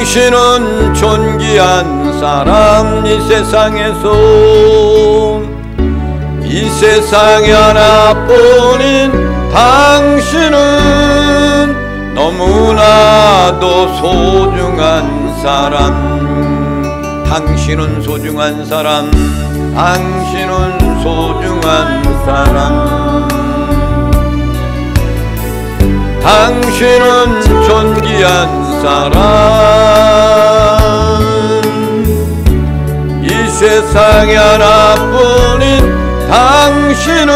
당신은 존귀한 사람. 이 세상에 하나뿐인 당신은 너무나도 소중한 사람. 당신은 소중한 사람. 당신은 소중한 사람. 당신은 존귀한 사람. 이 세상에 하나뿐인 당신은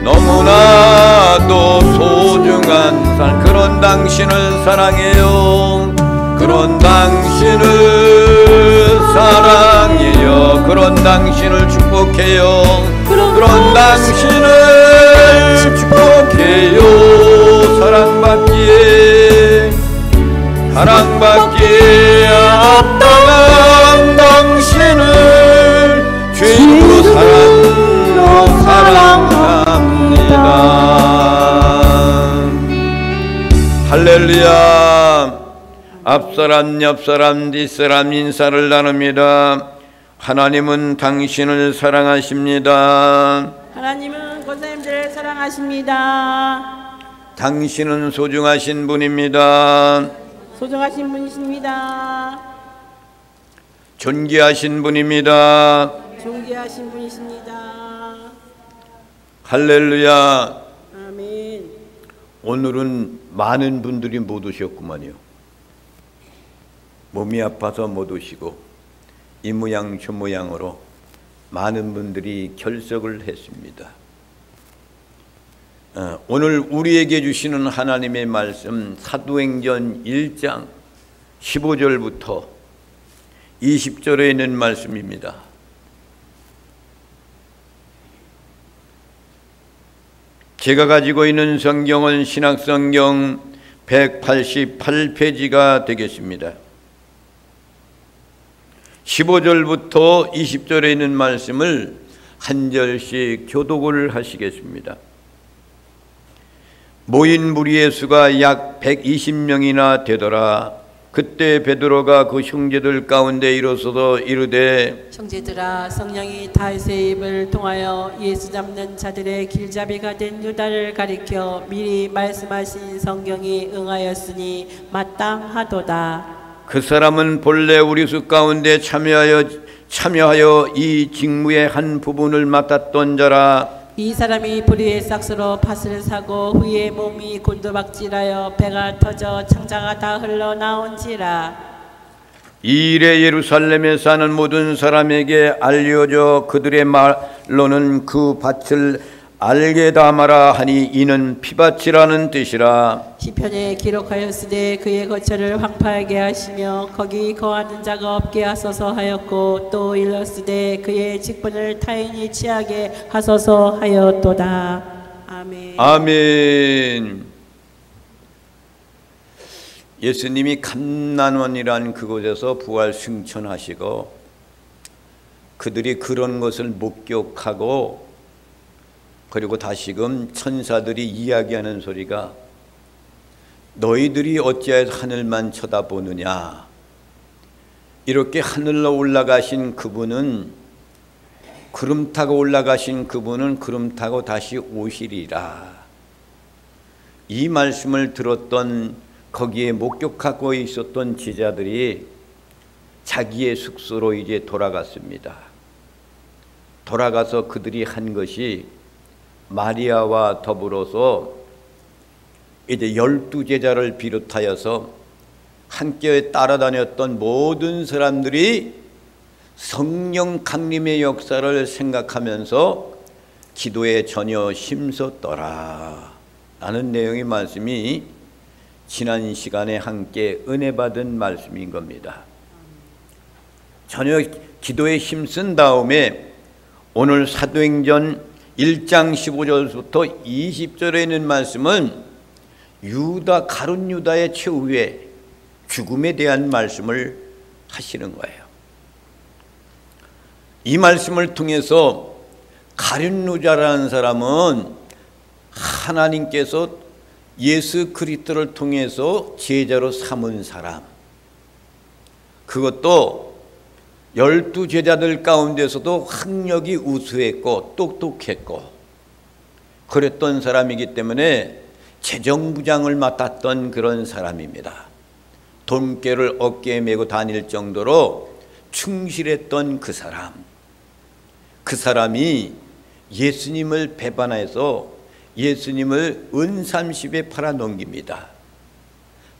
너무나도 소중한 사람. 그런 당신을 사랑해요. 그런 당신을 사랑해요. 그런 당신을 축복해요. 그런 당신을 축복해요. 사랑받기에 합당한 당신을 주인으로 사랑합니다. 할렐루야. 앞사람 옆사람 뒷사람 인사를 나눕니다. 하나님은 당신을 사랑하십니다. 하나님은 권사님들을 사랑하십니다. 당신은 소중하신 분입니다. 소중하신 분이십니다. 존귀하신 분입니다. 존귀하신 분이십니다. 할렐루야. 아멘. 오늘은 많은 분들이 못 오셨구만요. 몸이 아파서 못 오시고 이 모양 저 모양으로 많은 분들이 결석을 했습니다. 오늘 우리에게 주시는 하나님의 말씀 사도행전 1장 15절부터 20절에 있는 말씀입니다. 제가 가지고 있는 성경은 신약성경 188페이지가 되겠습니다. 15절부터 20절에 있는 말씀을 한 절씩 교독을 하시겠습니다. 모인 무리의 수가 약 120명이나 되더라. 그때 베드로가 그 형제들 가운데 일어서서 이르되, 형제들아, 성령이 다윗의 입을 통하여 예수 잡는 자들의 길잡이가 된 유다를 가리켜 미리 말씀하신 성경이 응하였으니 마땅하도다. 그 사람은 본래 우리 수 가운데 참여하여 이 직무의 한 부분을 맡았던 자라. 이 사람이 불의의 싹스로 팥을 사고 후에 몸이 곤두박질하여 배가 터져 창자가 다 흘러나온지라. 이 일에 예루살렘에 사는 모든 사람에게 알려져 그들의 말로는 그 밭을 알게 담아라 하니 이는 피밭이라는 뜻이라. 시편에 기록하였으되 그의 거처를 황폐하게 하시며 거기 거하는 자가 없게 하소서 하였고, 또 일렀으되 그의 직분을 타인이 취하게 하소서 하였도다. 아멘. 아멘. 예수님이 감난원이란 그곳에서 부활 승천하시고 그들이 그런 것을 목격하고 그리고 다시금 천사들이 이야기하는 소리가 너희들이 어찌하여 하늘만 쳐다보느냐. 이렇게 하늘로 올라가신 그분은 구름 타고 올라가신 그분은 구름 타고 다시 오시리라. 이 말씀을 들었던 거기에 목격하고 있었던 제자들이 자기의 숙소로 이제 돌아갔습니다. 돌아가서 그들이 한 것이 마리아와 더불어서 이제 12제자를 비롯하여서 함께 따라다녔던 모든 사람들이 성령 강림의 역사를 생각하면서 기도에 전혀 힘썼더라 라는 내용의 말씀이 지난 시간에 함께 은혜 받은 말씀인 겁니다. 전혀 기도에 힘쓴 다음에 오늘 사도행전 1장 15절부터 20절에 있는 말씀은 가룟 유다의 최후의 죽음에 대한 말씀을 하시는 거예요. 이 말씀을 통해서 가룟 유다라는 사람은 하나님께서 예수 그리스도를 통해서 제자로 삼은 사람, 그것도 12 제자들 가운데서도 학력이 우수했고 똑똑했고 그랬던 사람이기 때문에 재정부장을 맡았던 그런 사람입니다. 돈깨를 어깨에 메고 다닐 정도로 충실했던 그 사람. 그 사람이 예수님을 배반해서 예수님을 은30에 팔아넘깁니다.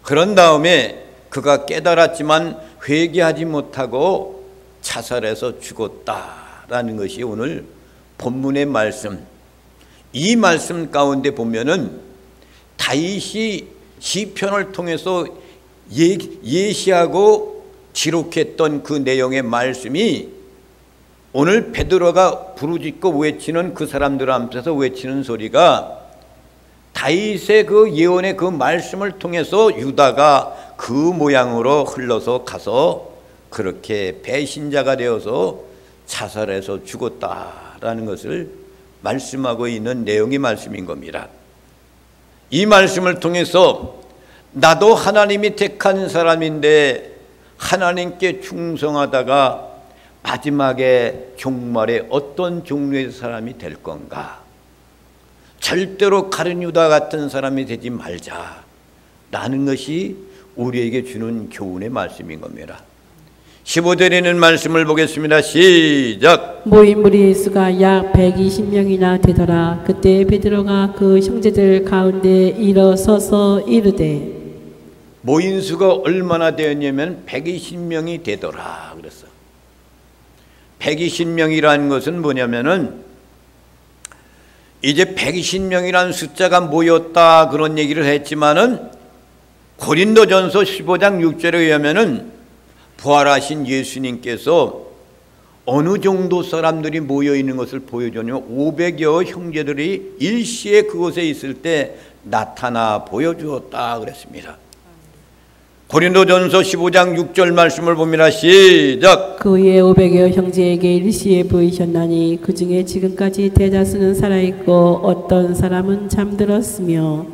그런 다음에 그가 깨달았지만 회개하지 못하고 자살해서 죽었다라는 것이 오늘 본문의 말씀. 이 말씀 가운데 보면은 다윗이 시편을 통해서 예시하고 기록했던 그 내용의 말씀이 오늘 베드로가 부르짖고 외치는 그 사람들 앞에서 외치는 소리가 다윗의 그 예언의 그 말씀을 통해서 유다가 그 모양으로 흘러서 가서 그렇게 배신자가 되어서 자살해서 죽었다라는 것을 말씀하고 있는 내용의 말씀인 겁니다. 이 말씀을 통해서 나도 하나님이 택한 사람인데 하나님께 충성하다가 마지막에 종말에 어떤 종류의 사람이 될 건가? 절대로 가룟 유다 같은 사람이 되지 말자라는 것이 우리에게 주는 교훈의 말씀인 겁니다. 15절에 있는 말씀을 보겠습니다. 시작. 모인 무리의 수가 약 120명이나 되더라. 그때 베드로가 그 형제들 가운데 일어서서 이르되, 모인 수가 얼마나 되었냐면 120명이 되더라 그랬어. 120명이라는 것은 뭐냐면은 이제 120명이라는 숫자가 모였다 그런 얘기를 했지만은 고린도전서 15장 6절에 의하면은 부활하신 예수님께서 어느 정도 사람들이 모여 있는 것을 보여주냐면 500여 형제들이 일시에 그곳에 있을 때 나타나 보여주었다 그랬습니다. 고린도전서 15장 6절 말씀을 봅니다. 시작. 그 후에 500여 형제에게 일시에 보이셨나니 그 중에 지금까지 대다수는 살아있고 어떤 사람은 잠들었으며.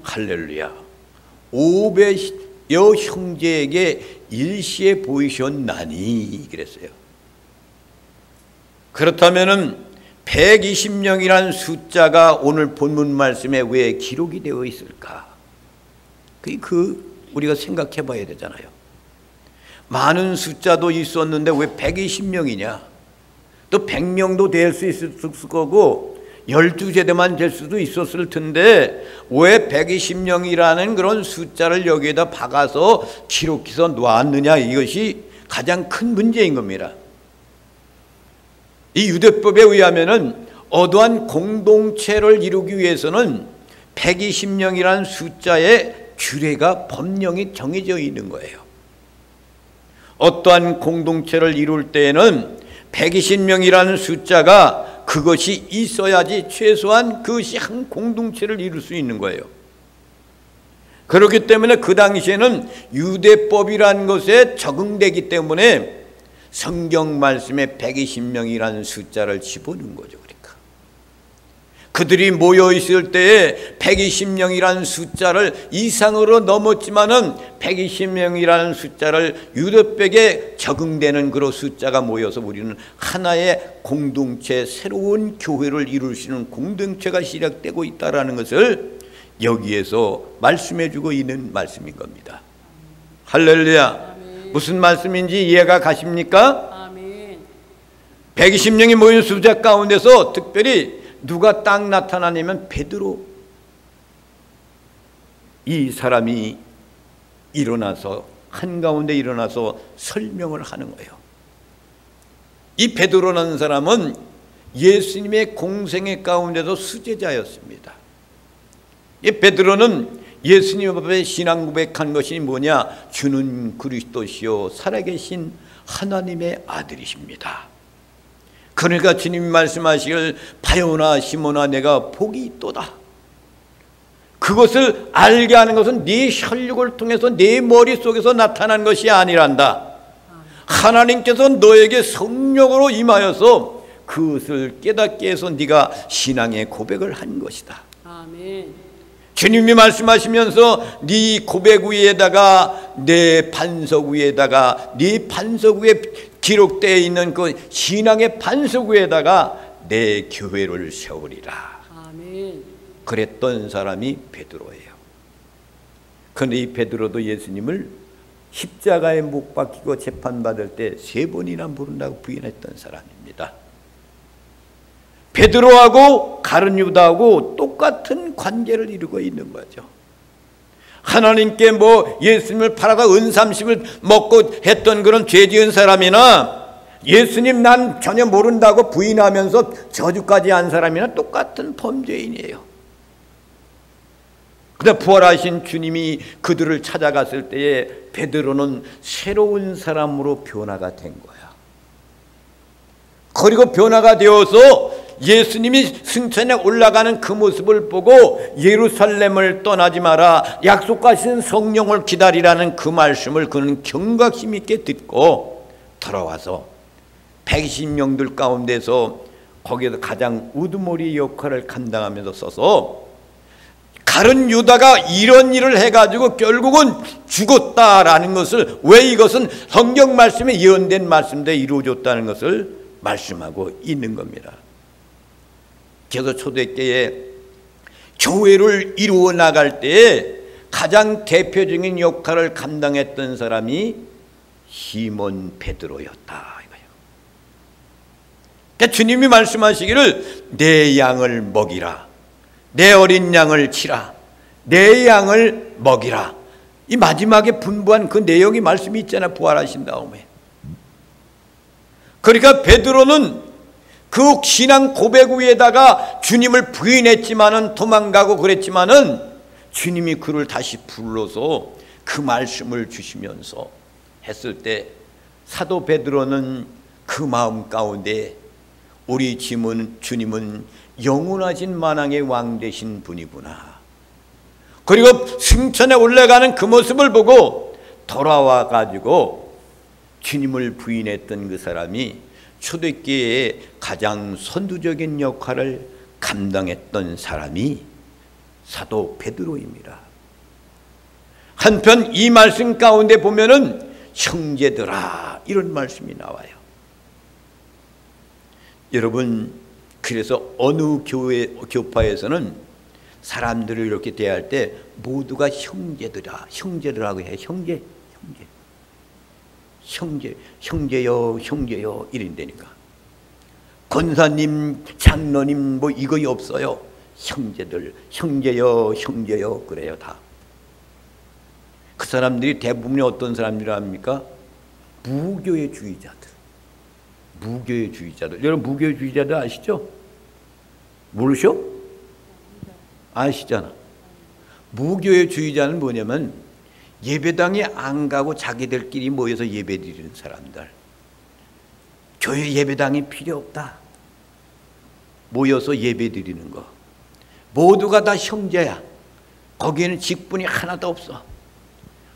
할렐루야. 500여 형제에게 일시에 보이셨나니 그랬어요. 그렇다면은 120명이라는 숫자가 오늘 본문 말씀에 왜 기록이 되어 있을까? 우리가 생각해 봐야 되잖아요. 많은 숫자도 있었는데 왜 120명이냐? 또 100명도 될 수 있을 거고 12세대만 될 수도 있었을 텐데 왜 120명이라는 그런 숫자를 여기에다 박아서 기록해서 놓았느냐? 이것이 가장 큰 문제인 겁니다. 이 유대법에 의하면은 어떠한 공동체를 이루기 위해서는 120명이라는 숫자의 규례가 법령이 정해져 있는 거예요. 어떠한 공동체를 이룰 때에는 120명이라는 숫자가 그것이 있어야지 최소한 그것이 한 공동체를 이룰 수 있는 거예요. 그렇기 때문에 그 당시에는 유대법이라는 것에 적응되기 때문에 성경 말씀에 120명이라는 숫자를 집어넣은 거죠. 그들이 모여 있을 때에 120명이라는 숫자를 이상으로 넘었지만은 120명이라는 숫자를 유대법에 적응되는 그런 숫자가 모여서 우리는 하나의 공동체, 새로운 교회를 이룰 수 있는 공동체가 시작되고 있다라는 것을 여기에서 말씀해주고 있는 말씀인 겁니다. 할렐루야. 아멘. 무슨 말씀인지 이해가 가십니까? 아멘. 120명이 모인 숫자 가운데서 특별히 누가 딱 나타나냐면 베드로. 이 사람이 일어나서 한가운데 일어나서 설명을 하는 거예요. 이 베드로라는 사람은 예수님의 공생애 가운데도 수제자였습니다. 이 베드로는 예수님 앞에 신앙 고백한 것이 뭐냐? 주는 그리스도시요 살아계신 하나님의 아들이십니다. 그러니까 주님이 말씀하시길 바요나 시몬아 내가 복이 있도다. 그것을 알게 하는 것은 네 혈육을 통해서 네 머릿속에서 나타난 것이 아니란다. 하나님께서 너에게 성령으로 임하여서 그것을 깨닫게 해서 네가 신앙의 고백을 한 것이다. 아멘. 주님이 말씀하시면서 네 고백 위에다가 내 반석 위에다가 네 반석 위에 기록되어 있는 그 신앙의 반석 위에다가 내 교회를 세우리라. 아멘. 그랬던 사람이 베드로예요. 그런데 이 베드로도 예수님을 십자가에 못 박히고 재판받을 때 3번이나 모른다고 부인했던 사람입니다. 베드로하고 가룟 유다하고 똑같은 관계를 이루고 있는 거죠. 하나님께 뭐 예수님을 팔아가 은삼십을 먹고 했던 그런 죄 지은 사람이나 예수님 난 전혀 모른다고 부인하면서 저주까지 한 사람이나 똑같은 범죄인이에요. 그러나 부활하신 주님이 그들을 찾아갔을 때에 베드로는 새로운 사람으로 변화가 된 거야. 그리고 변화가 되어서 예수님이 승천에 올라가는 그 모습을 보고 예루살렘을 떠나지 마라, 약속하신 성령을 기다리라는 그 말씀을 그는 경각심 있게 듣고 돌아와서 120명들 가운데서 거기에서 가장 우두머리 역할을 감당하면서 써서 가룟 유다가 이런 일을 해가지고 결국은 죽었다라는 것을, 왜 이것은 성경 말씀에 예언된 말씀대로 이루어졌다는 것을 말씀하고 있는 겁니다. 그래서 초대교회에 교회를 이루어 나갈 때에 가장 대표적인 역할을 감당했던 사람이 시몬 베드로였다 이거예요. 그러니까 주님이 말씀하시기를 내 양을 먹이라, 내 어린 양을 치라, 내 양을 먹이라, 이 마지막에 분부한 그 내용이 말씀이 있잖아요. 부활하신 다음에. 그러니까 베드로는 그 신앙 고백 위에다가 주님을 부인했지만은, 도망가고 그랬지만은 주님이 그를 다시 불러서 그 말씀을 주시면서 했을 때 사도 베드로는 그 마음 가운데 우리 주님은 영원하신 만왕의 왕 되신 분이구나, 그리고 승천에 올라가는 그 모습을 보고 돌아와 가지고 주님을 부인했던 그 사람이 초대교회의 가장 선두적인 역할을 감당했던 사람이 사도 베드로입니다. 한편 이 말씀 가운데 보면은 형제들아 이런 말씀이 나와요. 여러분, 그래서 어느 교파에서는 사람들을 이렇게 대할 때 모두가 형제들하고 해. 형제요 이런다니까. 권사님, 장로님 뭐 이거 없어요. 형제요 그래요. 다 그 사람들이 대부분이 어떤 사람들이 합니까? 무교회주의자들. 여러분 무교회주의자들 아시죠? 모르셔? 아시잖아. 무교회주의자는 뭐냐면 예배당에 안 가고 자기들끼리 모여서 예배드리는 사람들. 교회 예배당이 필요 없다. 모여서 예배드리는 거. 모두가 다 형제야. 거기에는 직분이 하나도 없어.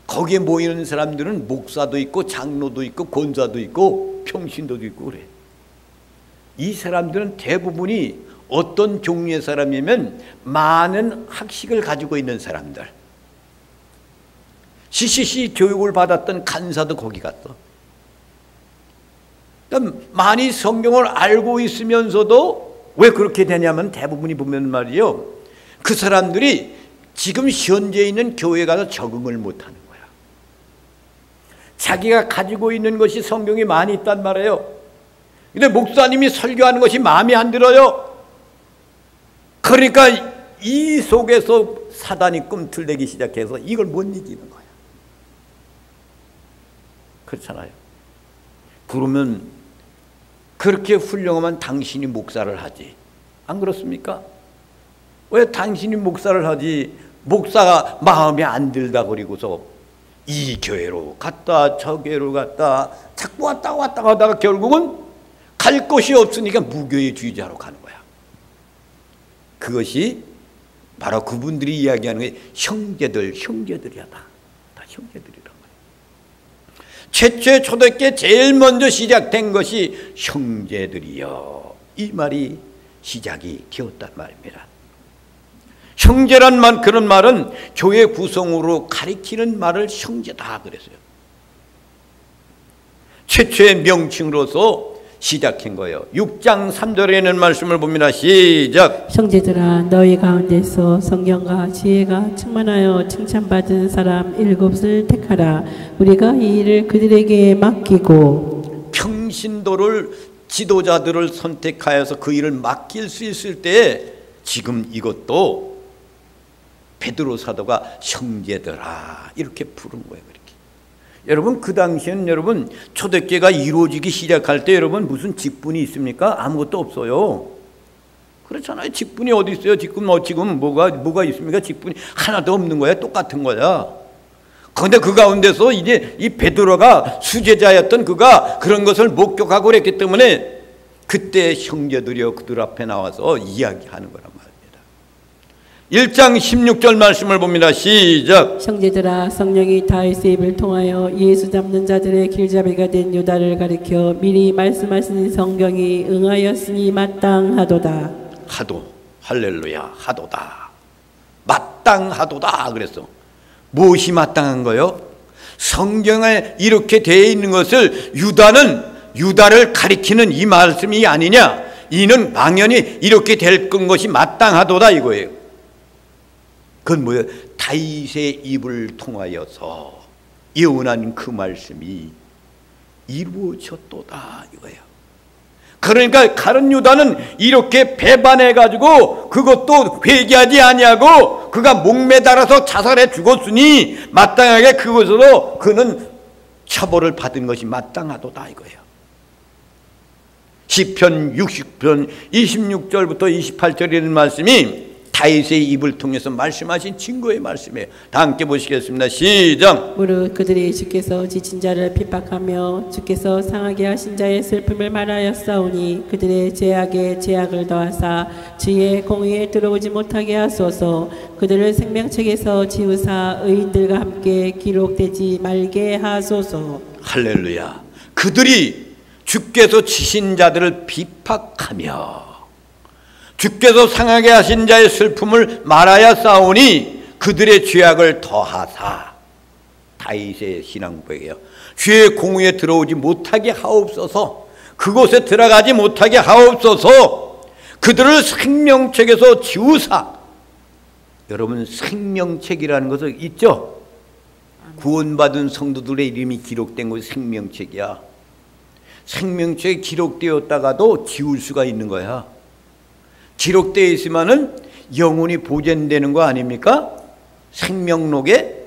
거기에 모이는 사람들은 목사도 있고 장로도 있고 권사도 있고 평신도도 있고 그래. 이 사람들은 대부분이 어떤 종류의 사람이면 많은 학식을 가지고 있는 사람들. CCC 교육을 받았던 간사도 거기 갔어. 그러니까 많이 성경을 알고 있으면서도 왜 그렇게 되냐면 대부분이 보면 말이요, 그 사람들이 지금 현재 있는 교회에 가서 적응을 못하는 거야. 자기가 가지고 있는 것이 성경이 많이 있단 말이에요. 근데 목사님이 설교하는 것이 마음에 안 들어요. 그러니까 이 속에서 사단이 꿈틀대기 시작해서 이걸 못 이기는 거야. 그렇잖아요. 그러면 그렇게 훌륭하면 당신이 목사를 하지, 안 그렇습니까? 왜 당신이 목사를 하지? 목사가 마음에 안 들다 그리고서 이 교회로 갔다 저 교회로 갔다 자꾸 왔다 하다가 결국은 갈 곳이 없으니까 무교회주의자로 가는 거야. 그것이 바로 그분들이 이야기하는 게 형제들이야. 다 형제들이란 말이야. 최초의 초대교회 제일 먼저 시작된 것이 형제들이여, 이 말이 시작이 되었단 말입니다. 형제란 말, 그런 말은 교회 구성으로 가리키는 말을 형제다 그랬어요. 최초의 명칭으로서 시작한 거예요. 6장 3절에 있는 말씀을 봅니다. 시작. 형제들아 너희 가운데서 성령과 지혜가 충만하여 칭찬받은 사람 7을 택하라. 우리가 이 일을 그들에게 맡기고. 평신도를, 지도자들을 선택하여서 그 일을 맡길 수 있을 때 지금 이것도 베드로 사도가 형제들아 이렇게 부른 거예요. 그렇게. 여러분 그 당시에는 여러분 초대교회가 이루어지기 시작할 때 여러분 무슨 직분이 있습니까? 아무것도 없어요. 그렇잖아요. 직분이 어디 있어요? 지금 뭐가 있습니까? 직분이 하나도 없는 거야. 똑같은 거야. 그런데 그 가운데서 이제 이 베드로가 수제자였던 그가 그런 것을 목격하고 그랬기 때문에 그때 형제들이여 그들 앞에 나와서 이야기하는 거란 말입니다. 1장 16절 말씀을 봅니다. 시작. 형제들아 성령이 다윗의 입을 통하여 예수 잡는 자들의 길잡이가 된 유다를 가리켜 미리 말씀하신 성경이 응하였으니 마땅하도다. 하도, 할렐루야, 하도다, 마땅하도다 그랬어. 무엇이 마땅한 거요? 성경에 이렇게 되어 있는 것을 유다를 가리키는 이 말씀이 아니냐. 이는 당연히 이렇게 될 것이 마땅하도다 이거예요. 그건 뭐예요? 다윗의 입을 통하여서 예언한 그 말씀이 이루어졌도다 이거예요. 그러니까 다른 유다는 이렇게 배반해가지고 그것도 회개하지 아니하고 그가 목매달아서 자살해 죽었으니 마땅하게 그것으로 그는 처벌을 받은 것이 마땅하도다 이거예요. 시편 60편 26절부터 28절에 있는 말씀이 다윗의 입을 통해서 말씀하신 증거의 말씀이에요. 다 함께 보시겠습니다. 시작. 무릇 그들이 주께서 지친 자를 핍박하며 주께서 상하게 하신 자의 슬픔을 말하였사오니 그들의 죄악에 죄악을 더하사 주의 공의에 들어오지 못하게 하소서. 그들을 생명책에서 지우사 의인들과 함께 기록되지 말게 하소서. 할렐루야. 그들이 주께서 치신 자들을 비박하며 주께서 상하게 하신 자의 슬픔을 말하여 싸우니 그들의 죄악을 더하사. 다윗의 신앙 고백이에요. 주의 공의에 들어오지 못하게 하옵소서. 그곳에 들어가지 못하게 하옵소서. 그들을 생명책에서 지우사. 여러분 생명책이라는 것은 있죠? 구원받은 성도들의 이름이 기록된 것이 생명책이야. 생명책에 기록되었다가도 지울 수가 있는 거야. 기록되어 있으면은 영혼이 보존되는 거 아닙니까? 생명록에.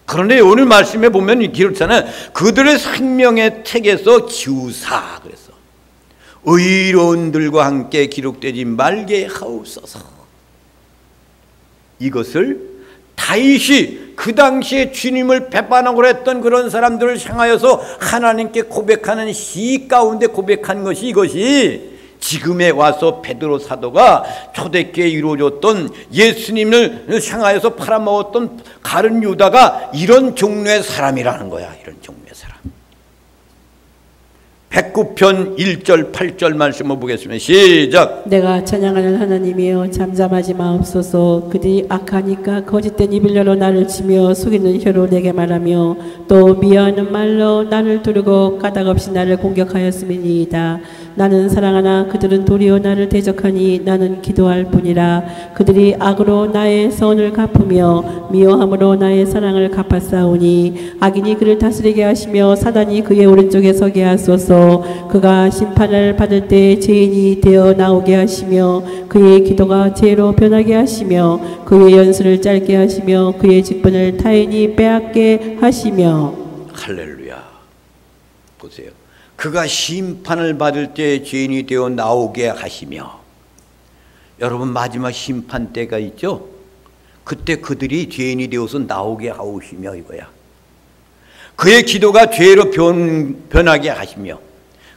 그런데 오늘 말씀에 보면 기록잖아요. 그들의 생명의 책에서 지우사 그랬어. 의로운들과 함께 기록되지 말게 하옵소서. 이것을 다윗이 그 당시에 주님을 배반하고 했던 그런 사람들을 향하여서 하나님께 고백하는 시 가운데 고백한 것이 이것이 지금에 와서 베드로 사도가 초대교회에 이루어졌던 예수님을 향하여서 팔아먹었던 가룟 유다가 이런 종류의 사람이라는 거야. 이런 종류의 사람. 109편 1절 8절 말씀을 보겠습니다. 시작. 내가 찬양하는 하나님이여 잠잠하지 마옵소서. 그들이 악하니까 거짓된 입을 열어 나를 치며 속이는 혀로 내게 말하며 또 미워하는 말로 나를 두르고 까닭없이 나를 공격하였음이니이다. 나는 사랑하나 그들은 도리어 나를 대적하니 나는 기도할 뿐이라. 그들이 악으로 나의 선을 갚으며 미워함으로 나의 사랑을 갚았사오니 악인이 그를 다스리게 하시며 사단이 그의 오른쪽에 서게 하소서. 그가 심판을 받을 때 죄인이 되어 나오게 하시며 그의 기도가 죄로 변하게 하시며 그의 연수를 짧게 하시며 그의 직분을 타인이 빼앗게 하시며. 할렐루야. 보세요. 그가 심판을 받을 때 죄인이 되어 나오게 하시며. 여러분 마지막 심판 때가 있죠? 그때 그들이 죄인이 되어서 나오게 하시며 이거야. 그의 기도가 죄로 변하게 하시며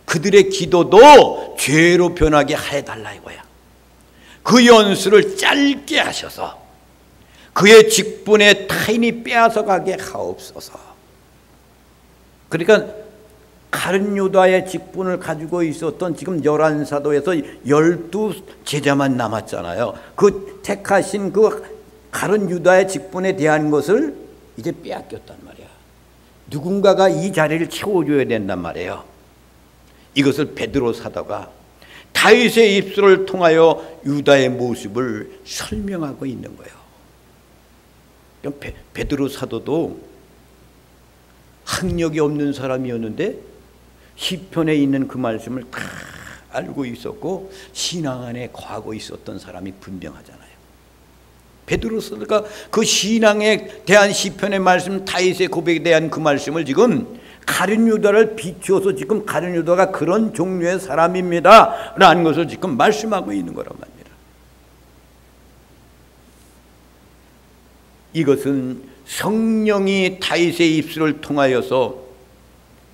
그들의 기도도 죄로 변하게 해달라 이거야. 그 연수를 짧게 하셔서 그의 직분에 타인이 빼앗아가게 하옵소서. 그러니까 가룟 유다의 직분을 가지고 있었던 지금 11사도에서 12제자만 남았잖아요. 그 택하신 그 가룟 유다의 직분에 대한 것을 이제 빼앗겼단 말이야. 누군가가 이 자리를 채워줘야 된단 말이에요. 이것을 베드로 사도가 다윗의 입술을 통하여 유다의 모습을 설명하고 있는 거예요. 베드로 사도도 학력이 없는 사람이었는데 시편에 있는 그 말씀을 다 알고 있었고 신앙 안에 거하고 있었던 사람이 분명하잖아요. 베드로 사도가 그 신앙에 대한 시편의 말씀, 다윗의 고백에 대한 그 말씀을 지금 가룟 유다를 비추어서 지금 가룟 유다가 그런 종류의 사람입니다 라는 것을 지금 말씀하고 있는 거란 말입니다. 이것은 성령이 다윗의 입술을 통하여서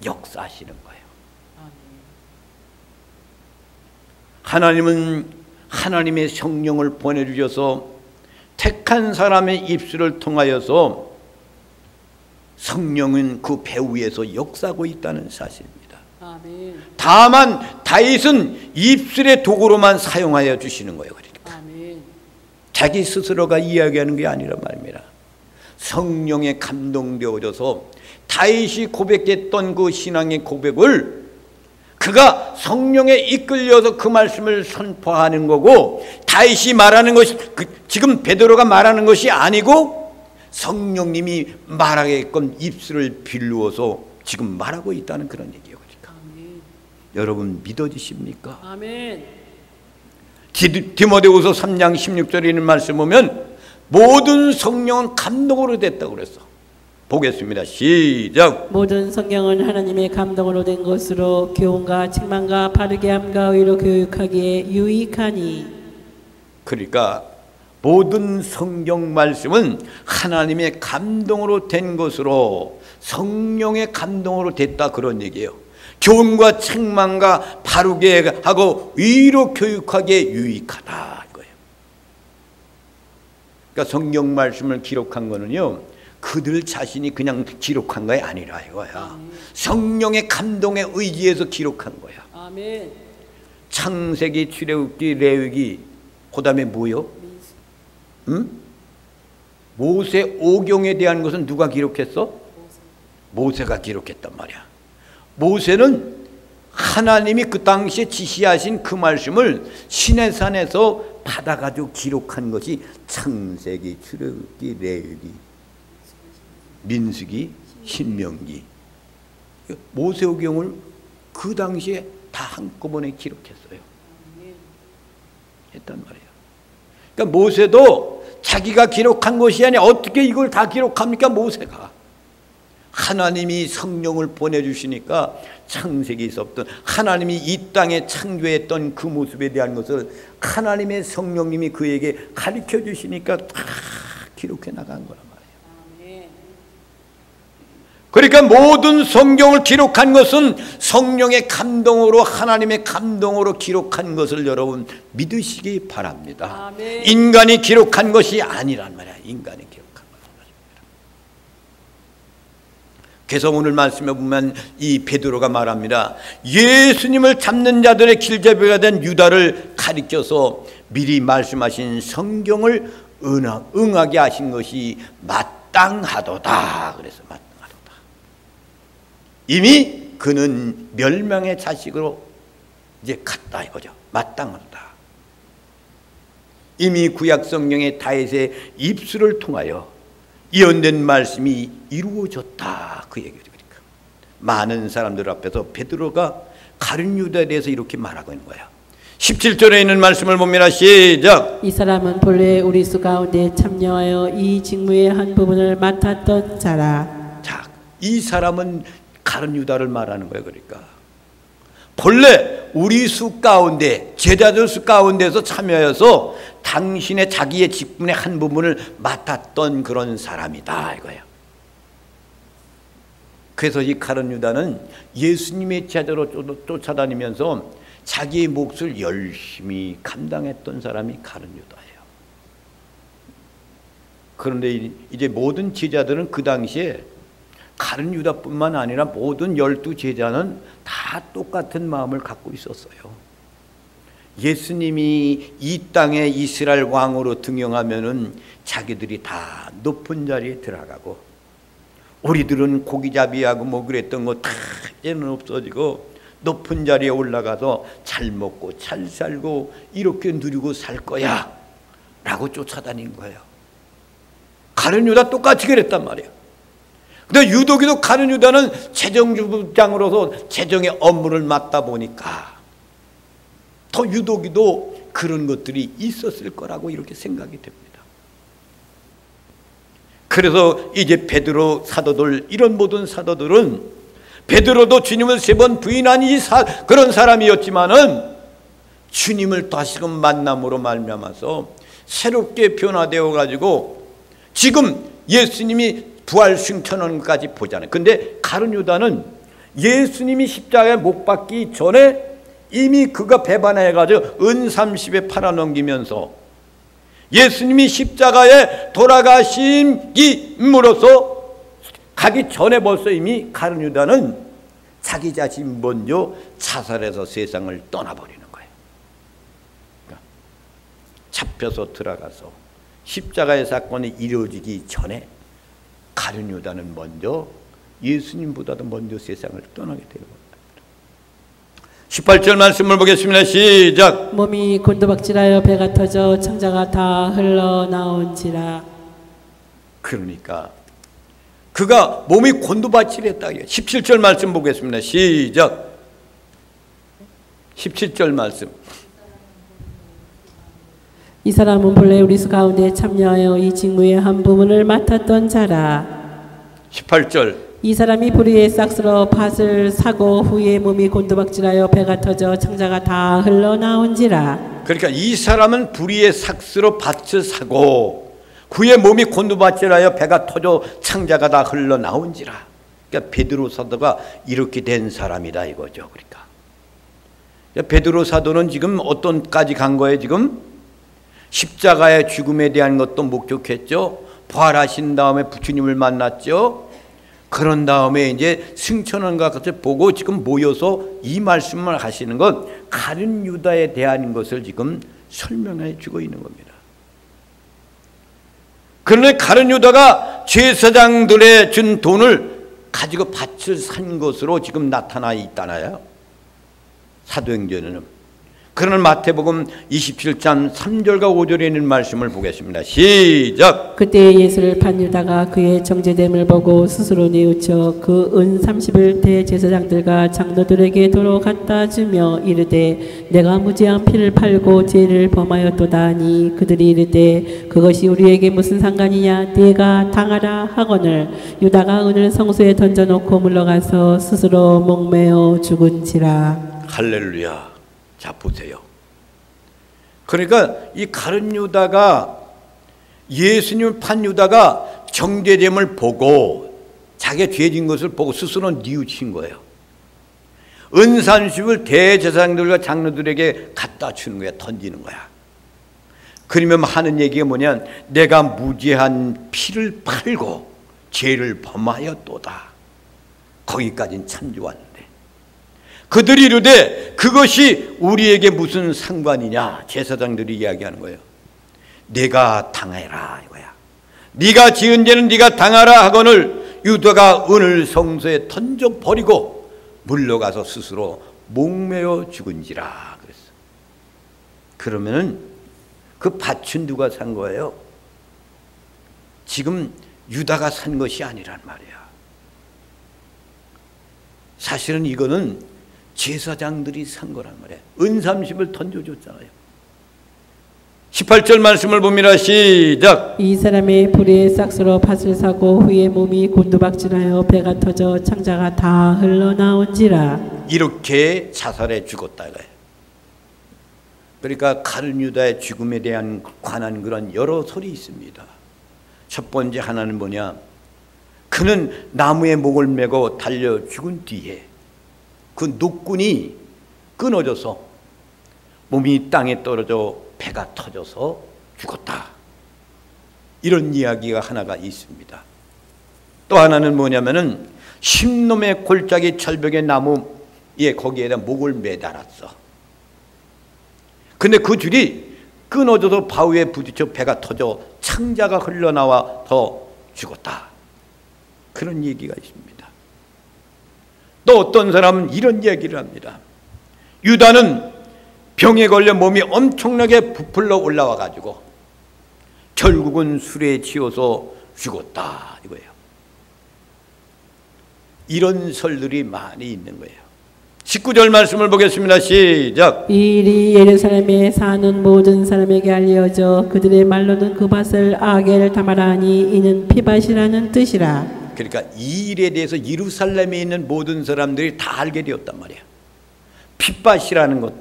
역사하시는 거예요. 하나님은 하나님의 성령을 보내주셔서 택한 사람의 입술을 통하여서 성령은 그 배후에서 역사하고 있다는 사실입니다. 아멘. 다만 다윗은 입술의 도구로만 사용하여 주시는 거예요. 그러니까 아멘. 자기 스스로가 이야기하는 게 아니란 말입니다. 성령에 감동되어져서 다윗이 고백했던 그 신앙의 고백을 그가 성령에 이끌려서 그 말씀을 선포하는 거고, 다윗이 말하는 것이 지금 베드로가 말하는 것이 아니고 성령님이 말하게끔 입술을 빌루어서 지금 말하고 있다는 그런 얘기예요. 그러니까 아멘. 여러분 믿어지십니까? 아멘. 디모데후서 3장 16절에 있는 말씀 보면 모든 성령은 감동으로 됐다고 그랬어. 보겠습니다. 시작. 모든 성경은 하나님의 감동으로 된 것으로 교훈과 책망과 바르게 함과 의로 교육하기에 유익하니. 그러니까 모든 성경 말씀은 하나님의 감동으로 된 것으로, 성령의 감동으로 됐다 그런 얘기예요. 교훈과 책망과 바르게 하고 의로 교육하기에 유익하다 이거예요. 그러니까 성경 말씀을 기록한 거는요, 그들 자신이 그냥 기록한 게 아니라 이거야. 성령의 감동에 의지해서 기록한 거야. 아멘. 창세기, 출애굽기, 레위기, 그 다음에 뭐요? 응? 모세 오경에 대한 것은 누가 기록했어? 모세가 기록했단 말이야. 모세는 하나님이 그 당시에 지시하신 그 말씀을 시내산에서 받아가지고 기록한 것이 창세기, 출애굽기, 레위기, 민수기, 신명기, 모세오경을 그 당시에 다 한꺼번에 기록했어요. 했단 말이에요. 그러니까 모세도 자기가 기록한 것이 아니라 어떻게 이걸 다 기록합니까? 모세가 하나님이 성령을 보내주시니까 창세기에서부터 하나님이 이 땅에 창조했던 그 모습에 대한 것을 하나님의 성령님이 그에게 가르쳐 주시니까 다 기록해 나간 거란 말이에요. 그러니까 모든 성경을 기록한 것은 성령의 감동으로, 하나님의 감동으로 기록한 것을 여러분 믿으시기 바랍니다. 아멘. 인간이 기록한 것이 아니란 말이야. 인간이 기록한 것입니다. 그래서 오늘 말씀에 보면 이 베드로가 말합니다. 예수님을 잡는 자들의 길잡이가 된 유다를 가리켜서 미리 말씀하신 성경을 응하게 하신 것이 마땅하도다. 그래서 마땅하도다. 이미 그는 멸망의 자식으로 이제 갔다 이거죠. 마땅하다. 이미 구약 성경의 다윗의 입술을 통하여 예언된 말씀이 이루어졌다 그 얘기죠. 그러니까 많은 사람들 앞에서 베드로가 가룟 유다에 대해서 이렇게 말하고 있는 거야. 17절에 있는 말씀을 봅니다. 시작. 이 사람은 본래 우리 수 가운데 참여하여 이 직무의 한 부분을 맡았던 자라. 자, 이 사람은 가룟 유다를 말하는 거예요. 그러니까 본래 우리 수 가운데, 제자들 수 가운데서 참여해서 당신의 자기의 직분의 한 부분을 맡았던 그런 사람이다 이거예요. 그래서 이 가룟 유다는 예수님의 제자로 쫓아다니면서 자기의 몫을 열심히 감당했던 사람이 가룟 유다예요. 그런데 이제 모든 제자들은 그 당시에 가룟 유다뿐만 아니라 모든 12제자는 다 똑같은 마음을 갖고 있었어요. 예수님이 이 땅에 이스라엘 왕으로 등용하면은 자기들이 다 높은 자리에 들어가고, 우리들은 고기잡이하고 뭐 그랬던 거 다 이제는 없어지고 높은 자리에 올라가서 잘 먹고 잘 살고 이렇게 누리고 살 거야 라고 쫓아다닌 거예요. 가룟 유다 똑같이 그랬단 말이에요. 근데 유독이도 가룟 유다는 재정주부장으로서 재정의 업무를 맡다 보니까 더 유독이도 그런 것들이 있었을 거라고 이렇게 생각이 됩니다. 그래서 이제 베드로 사도들, 이런 모든 사도들은, 베드로도 주님을 3번 부인한 그런 사람이었지만은 주님을 다시금 만남으로 말미암아서 새롭게 변화되어 가지고 지금 예수님이 부활 승천원까지 보잖아요. 근데 가룟 유다는 예수님이 십자가에 못 박기 전에 이미 그가 배반해 가지고 은 30에 팔아넘기면서 예수님이 십자가에 돌아가심으로써 가기 전에 벌써 이미 가룟 유다는 자기 자신 먼저 자살해서 세상을 떠나버리는 거예요. 그러니까 잡혀서 들어가서 십자가의 사건이 이루어지기 전에 가룟 유다는 먼저 예수님보다도 먼저 세상을 떠나게 되는 겁니다. 18절 말씀을 보겠습니다. 시작. 몸이 곤두박질하여 배가 터져 창자가 다 흘러나온지라. 그러니까 그가 몸이 곤두박질했다. 17절 말씀 보겠습니다. 시작. 17절 말씀. 이 사람은 본래 우리 수 가운데 참여하여 이 직무의 한 부분을 맡았던 자라. 18절. 이 사람이 불의의 싹스러 밭을 사고 후에 몸이 곤두박질하여 배가 터져 창자가 다 흘러나온지라. 그러니까 이 사람은 불의의 삭스로 밭을 사고 후에 몸이 곤두박질하여 배가 터져 창자가 다 흘러나온지라. 그러니까 베드로 사도가 이렇게 된 사람이다 이거죠. 그러니까 베드로 사도는 지금 어떤까지 간 거예요? 지금 십자가의 죽음에 대한 것도 목격했죠. 부활하신 다음에 주님을 만났죠. 그런 다음에 이제 승천원과 같이 보고 지금 모여서 이 말씀을 하시는 건 가룟 유다에 대한 것을 지금 설명해 주고 있는 겁니다. 그런데 가룟 유다가 제사장들의 준 돈을 가지고 밭을 산 것으로 지금 나타나 있잖아요. 사도행전에는. 그러나 마태복음 27장 3절과 5절에 있는 말씀을 보겠습니다. 시작. 그때 예수를 판 유다가 그의 정죄됨을 보고 스스로 뉘우쳐 그 은 30을 대제사장들과 장로들에게 도로 갖다 주며 이르되 내가 무죄한 피를 팔고 죄를 범하였도다 하니 그들이 이르되 그것이 우리에게 무슨 상관이냐 네가 당하라 하거늘 유다가 은을 성소에 던져놓고 물러가서 스스로 목매어 죽은지라. 할렐루야. 자 보세요. 그러니까 이 가룟 유다가 예수님을 판 유다가 정죄됨을 보고 자기가 죄진 것을 보고 스스로 뉘우친 거예요. 은 30을 대제사장들과 장로들에게 갖다 주는 거야. 던지는 거야. 그러면 하는 얘기가 뭐냐, 내가 무죄한 피를 팔고 죄를 범하였도다. 거기까지는 참 좋았는데 그들이 이르되 그것이 우리에게 무슨 상관이냐. 제사장들이 이야기하는 거예요. 네가 당해라 이거야. 네가 지은 죄는 네가 당하라 하거늘 유다가 은을 성소에 던져버리고 물러가서 스스로 목매어 죽은지라 그랬어. 그러면은 그 밭은 누가 산 거예요? 지금 유다가 산 것이 아니란 말이야. 사실은 이거는 제사장들이 산 거란 말이에요. 은 30을 던져줬잖아요. 18절 말씀을 봅니다. 시작. 이 사람의 불의의 싹스로 밭을 사고 후에 몸이 곤두박질하여 배가 터져 창자가 다 흘러나온지라. 이렇게 자살해 죽었다 이거예요. 그러니까 가룟 유다의 죽음에 대한 관한 그런 여러 설이 있습니다. 첫 번째 하나는 뭐냐, 그는 나무에 목을 메고 달려 죽은 뒤에 그 노끈이 끊어져서 몸이 땅에 떨어져 배가 터져서 죽었다. 이런 이야기가 하나가 있습니다. 또 하나는 뭐냐면은 심놈의 골짜기 철벽의 나무에 거기에다 목을 매달았어. 근데 그 줄이 끊어져서 바위에 부딪혀 배가 터져 창자가 흘러나와 더 죽었다. 그런 얘기가 있습니다. 또 어떤 사람은 이런 얘기를 합니다. 유다는 병에 걸려 몸이 엄청나게 부풀러 올라와 가지고 결국은 술에 취해서 죽었다 이거예요. 이런 설들이 많이 있는 거예요. 19절 말씀을 보겠습니다. 시작. 이 일이 예루살렘에 사는 모든 사람에게 알려져 그들의 말로는 그 밭을 아게를 담아라니 이는 피밭이라는 뜻이라. 그러니까 이 일에 대해서 예루살렘에 있는 모든 사람들이 다 알게 되었단 말이에요. 핏밭이라는 것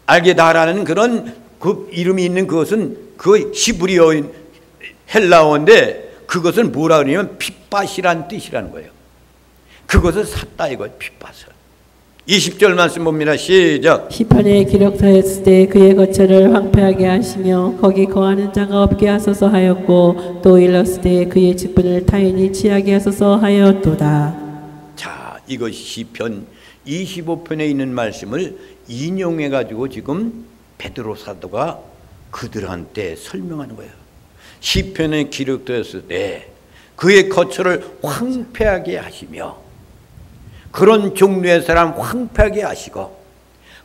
알게 다라는 그런 그 이름이 있는 그것은 그 히브리어인 헬라어인데 그것은 뭐라 그러냐면 핏밭이라는 뜻이라는 거예요. 그것을 샀다 이거예요. 핏밭을. 20절 말씀 봅니다. 시작. 시편에 기록하였을 때 그의 거처를 황폐하게 하시며 거기 거하는 자가 없게 하소서 하였고 또 일렀을 때 그의 직분을 타인이 취하게 하소서 하였도다. 자, 이것이 시편 25편에 있는 말씀을 인용해 가지고 지금 베드로 사도가 그들한테 설명하는 거예요. 시편에 기록되었을 때 그의 거처를 황폐하게 하시며 그런 종류의 사람 황폐하게 하시고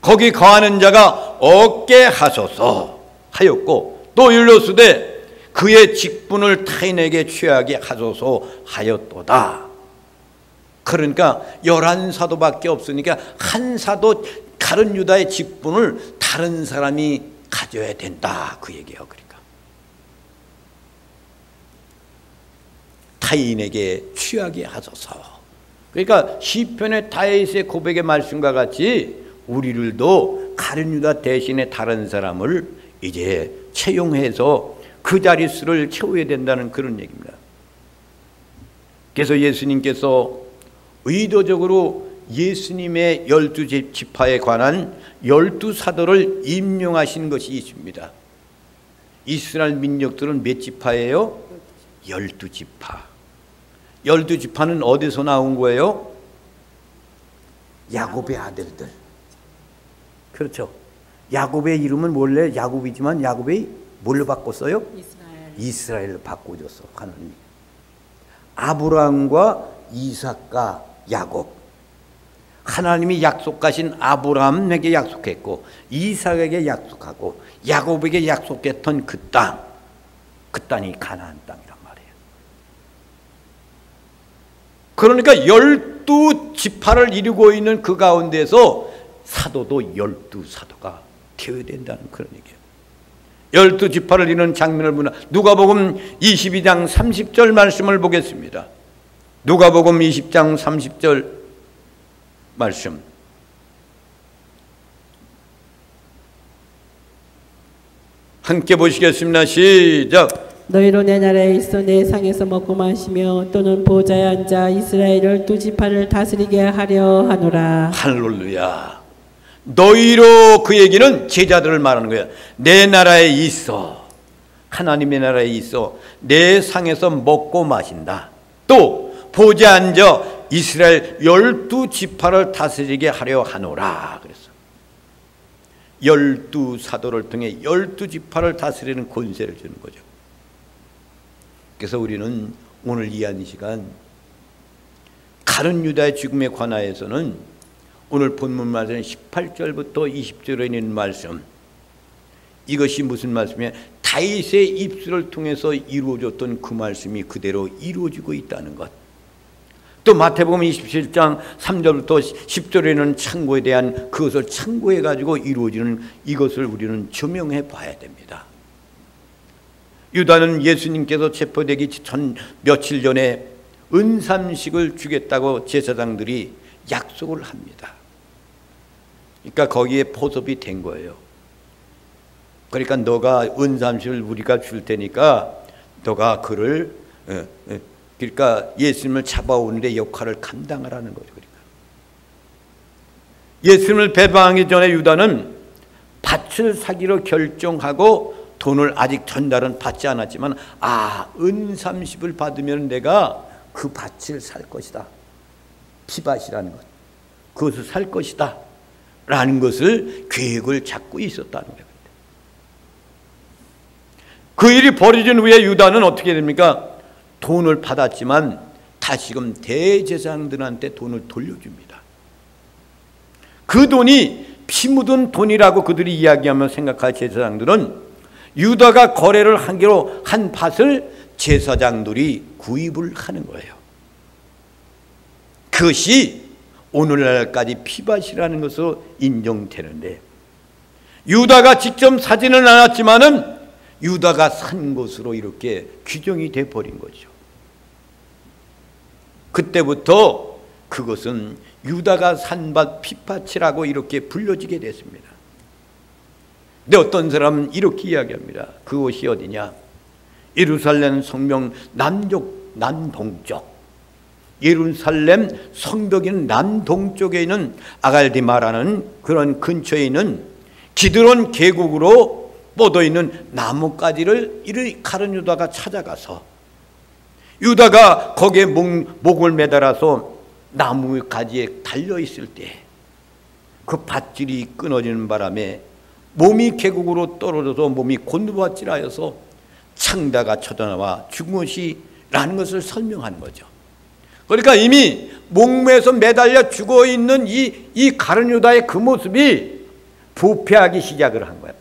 거기 거하는 자가 없게 하소서 하였고 또 일렀으되 그의 직분을 타인에게 취하게 하소서 하였도다. 그러니까 11사도밖에 없으니까 한 사도 다른 유다의 직분을 다른 사람이 가져야 된다 그 얘기예요. 그러니까 타인에게 취하게 하소서. 그러니까 시편의 다윗의 고백의 말씀과 같이 우리들도 다른 유다 대신에 다른 사람을 이제 채용해서 그 자릿수를 채워야 된다는 그런 얘기입니다. 그래서 예수님께서 의도적으로 예수님의 12지파에 관한 12사도를 임명하신 것이 있습니다. 이스라엘 민족들은 몇 지파예요? 12지파. 12지파는 어디서 나온 거예요? 야곱의 아들들. 그렇죠. 야곱의 이름은 원래 야곱이지만 야곱이 뭘로 바꿨어요? 이스라엘로 바꿔줬어 하나님이. 아브라함과 이삭과 야곱. 하나님이 약속하신 아브라함에게 약속했고 이삭에게 약속하고 야곱에게 약속했던 그 땅. 그 땅이 가나안 땅이란 말이에요. 그러니까 12지파를 이루고 있는 그 가운데서 사도도 12사도가 되어야 된다는 그런 얘기예요. 12지파를 이루는 장면을 보나 누가복음 22장 30절 말씀을 보겠습니다. 누가복음 20장 30절 말씀. 함께 보시겠습니다. 시작. 너희로 내 나라에 있어 내 상에서 먹고 마시며 또는 보좌에 앉아 이스라엘 12지파를 다스리게 하려 하노라. 할렐루야. 너희로 그 얘기는 제자들을 말하는 거야. 내 나라에 있어. 하나님의 나라에 있어. 내 상에서 먹고 마신다. 또 보좌에 앉아 이스라엘 12지파를 다스리게 하려 하노라. 그랬어. 12사도를 통해 12지파를 다스리는 권세를 주는 거죠. 그래서 우리는 오늘 이 한 시간 가룟 유다의 죽음에 관하여서는 오늘 본문 말씀 18절부터 20절에 있는 말씀, 이것이 무슨 말씀이냐? 다윗의 입술을 통해서 이루어졌던 그 말씀이 그대로 이루어지고 있다는 것. 또 마태복음 27장 3절부터 10절에는 창고에 대한 그것을 창고해 가지고 이루어지는 이것을 우리는 조명해 봐야 됩니다. 유다는 예수님께서 체포되기 전 며칠 전에 은삼식을 주겠다고 제사장들이 약속을 합니다. 그러니까 거기에 포섭이 된 거예요. 그러니까 너가 은삼식을 우리가 줄 테니까 너가 그를 그러니까 예수님을 잡아오는데 역할을 감당하라는 거죠. 그러니까 예수님을 배반하기 전에 유다는 밭을 사기로 결정하고 돈을 아직 전달은 받지 않았지만 은삼십을 받으면 내가 그 밭을 살 것이다. 피밭이라는 것. 그것을 살 것이다. 라는 것을 계획을 잡고 있었다는 거예요. 그 일이 벌어진 후에 유다는 어떻게 됩니까? 돈을 받았지만 다시금 대제사장들한테 돈을 돌려줍니다. 그 돈이 피 묻은 돈이라고 그들이 이야기하며 생각할 제사장들은 유다가 거래를 하기로 한 밭을 제사장들이 구입을 하는 거예요. 그것이 오늘날까지 피밭이라는 것으로 인정되는데, 유다가 직접 사지는 않았지만은 유다가 산 것으로 이렇게 규정이 돼 버린 거죠. 그때부터 그것은 유다가 산 밭 피밭이라고 이렇게 불려지게 됐습니다. 근데 어떤 사람은 이렇게 이야기합니다. 그곳이 어디냐? 예루살렘 성명 남동쪽, 예루살렘 성벽인 남동쪽에 있는 아갈디마라는 그런 근처에 있는 기드론 계곡으로 뻗어 있는 나뭇가지를 이리 가룟 유다가 찾아가서, 유다가 거기에 목을 매달아서 나무가지에 달려 있을 때 그 밧줄이 끊어지는 바람에 몸이 계곡으로 떨어져서 몸이 곤두박질하여서 창자가 쳐져나와 죽은 것이라는 것을 설명하는 거죠. 그러니까 이미 목매에서 매달려 죽어 있는 이 가룟 유다의 그 모습이 부패하기 시작을 한 거야.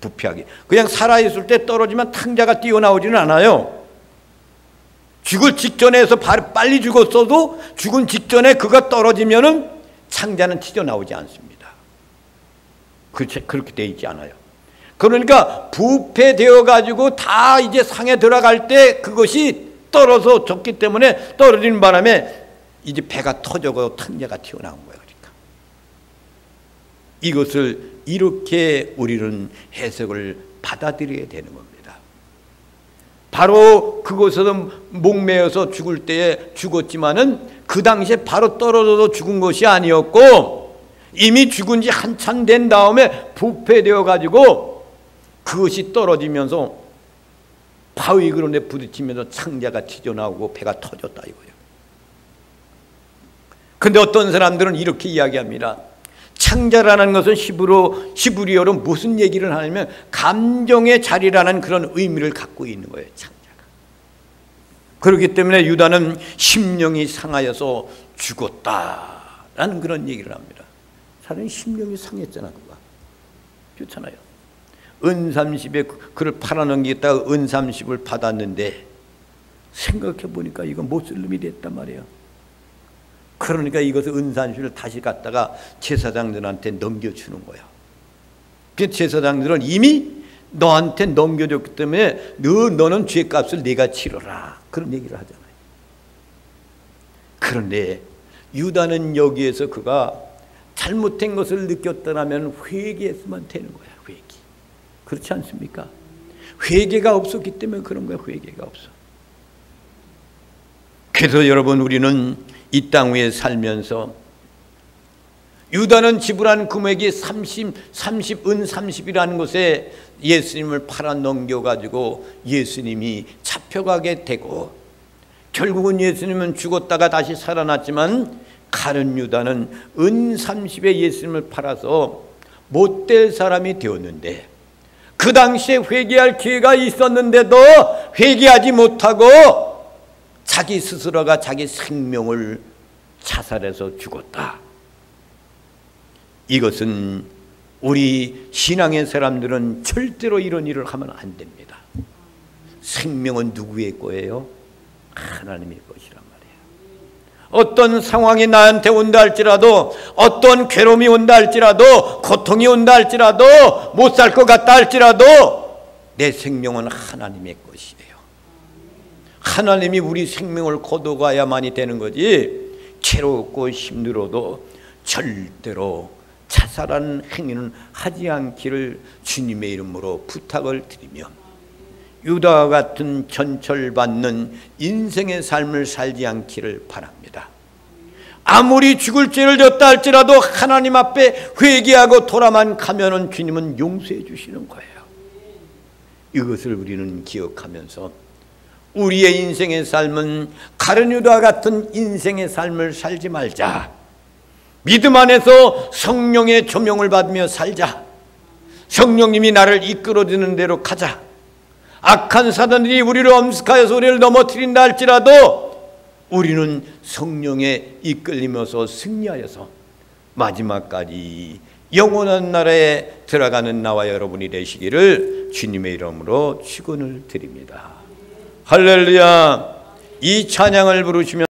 부패하기. 그냥 살아있을 때 떨어지면 탕자가 뛰어나오지는 않아요. 죽을 직전에서 빨리 죽었어도 죽은 직전에 그가 떨어지면은 창자는 튀어나오지 않습니다. 그렇게 돼 있지 않아요. 그러니까 부패되어 가지고 다 이제 상에 들어갈 때 그것이 떨어져 졌기 때문에 떨어지는 바람에 이제 배가 터져서 탕자가 튀어나온 거예요. 그러니까 이것을 이렇게 우리는 해석을 받아들여야 되는 겁니다. 바로 그곳에서 목매어서 죽을 때에 죽었지만은 그 당시에 바로 떨어져서 죽은 것이 아니었고, 이미 죽은 지 한참 된 다음에 부패되어 가지고 그것이 떨어지면서 바위 그런데 부딪히면서 창자가 튀어나오고 배가 터졌다 이거예요. 근데 어떤 사람들은 이렇게 이야기합니다. 창자라는 것은 시브리어로 무슨 얘기를 하냐면 감정의 자리라는 그런 의미를 갖고 있는 거예요. 창자가. 그렇기 때문에 유다는 심령이 상하여서 죽었다라는 그런 얘기를 합니다. 사람이 심령이 상했잖아. 그가. 그렇잖아요. 은30에 그를 팔아넘기겠다가 은30을 받았는데 생각해 보니까 이건 못쓸 놈이 됐단 말이에요. 그러니까 이것을 은30을 다시 갖다가 제사장들한테 넘겨주는 거야. 그 제사장들은 이미 너한테 넘겨줬기 때문에 너는 죄값을 네가 치러라, 그런 얘기를 하잖아요. 그런데 유다는 여기에서 그가 잘못된 것을 느꼈더라면 회개했으면 되는 거야. 회개. 그렇지 않습니까? 회개가 없었기 때문에 그런 거야. 회개가 없어. 그래서 여러분, 우리는 이 땅 위에 살면서 유다는 지불한 금액이 30은 것에 예수님을 팔아 넘겨가지고 예수님이 잡혀가게 되고, 결국은 예수님은 죽었다가 다시 살아났지만 가룟 유다는 은30에 예수님을 팔아서 못될 사람이 되었는데, 그 당시에 회개할 기회가 있었는데도 회개하지 못하고 자기 스스로가 자기 생명을 자살해서 죽었다. 이것은 우리 신앙의 사람들은 절대로 이런 일을 하면 안 됩니다. 생명은 누구의 거예요? 하나님의 것이란 말이에요. 어떤 상황이 나한테 온다 할지라도, 어떤 괴로움이 온다 할지라도, 고통이 온다 할지라도, 못 살 것 같다 할지라도 내 생명은 하나님의 것이에요. 하나님이 우리 생명을 거둬가야만이 되는 거지, 괴롭고 힘들어도 절대로 자살하는 행위는 하지 않기를 주님의 이름으로 부탁을 드리며, 유다와 같은 전철받는 인생의 삶을 살지 않기를 바랍니다. 아무리 죽을 죄를 졌다 할지라도 하나님 앞에 회개하고 돌아만 가면은 주님은 용서해 주시는 거예요. 이것을 우리는 기억하면서 우리의 인생의 삶은 가룟유다와 같은 인생의 삶을 살지 말자. 믿음 안에서 성령의 조명을 받으며 살자. 성령님이 나를 이끌어주는 대로 가자. 악한 사단들이 우리를 엄습하여서 우리를 넘어뜨린다 할지라도 우리는 성령에 이끌리면서 승리하여서 마지막까지 영원한 나라에 들어가는 나와 여러분이 되시기를 주님의 이름으로 축원을 드립니다. 할렐루야. 이 찬양을 부르시면